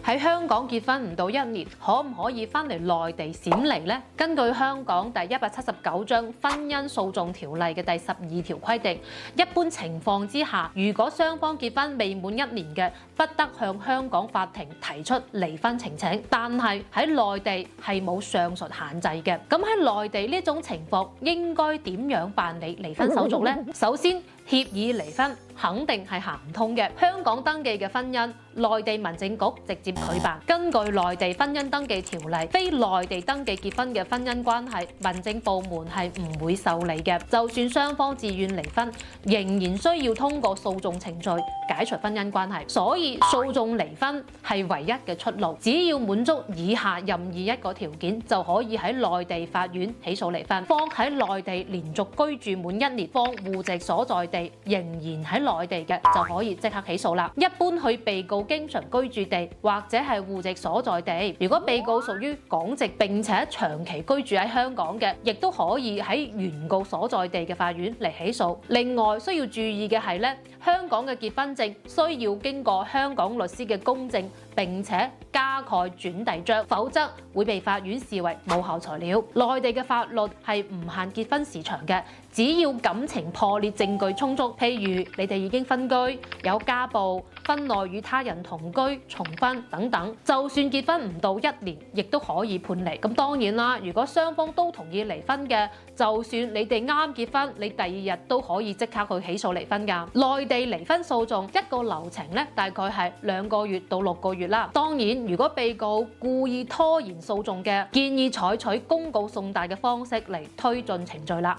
喺香港結婚唔到1年，可唔可以翻嚟內地閃離呢？根據香港第179章婚姻訴訟條例嘅第12條規定，一般情況之下，如果雙方結婚未滿1年嘅，不得向香港法庭提出離婚呈請。但係喺內地係冇上述限制嘅。咁喺內地呢種情況應該點樣辦理離婚手續呢？首先，協議離婚肯定係行唔通嘅。香港登記嘅婚姻，內地民政局直接拒辦。根據內地婚姻登記條例，非內地登記結婚嘅婚姻關係，民政部門係唔會受理嘅。就算雙方自願離婚，仍然需要通過訴訟程序解除婚姻關係。所以訴訟離婚係唯一嘅出路，只要滿足以下任意一個條件，就可以喺內地法院起訴離婚。方喺內地連續居住滿1年，方戶籍所在地仍然喺內地嘅，就可以即刻起訴啦。一般去被告經常居住地或者係戶籍所在地，如果被告屬於港籍並且長期居住喺香港嘅，亦都可以喺原告所在地嘅法院嚟起訴。另外需要注意嘅係咧，香港嘅結婚證需要經過香港律師嘅公證，並且加蓋轉遞章，否則會被法院視為無效材料。內地嘅法律係唔限結婚時長嘅，只要感情破裂證據充足，譬如你哋已經分居、有家暴、婚內與他人同居、重婚等等，就算結婚唔到1年，亦都可以判離。咁當然啦，如果雙方都同意離婚嘅，就算你哋啱結婚，你第2日都可以即刻去起訴離婚㗎。內地離婚訴訟一個流程咧，大概係2個月到6個月啦。當然，如果被告故意拖延訴訟嘅，建議採取公告送達嘅方式嚟推進程序啦。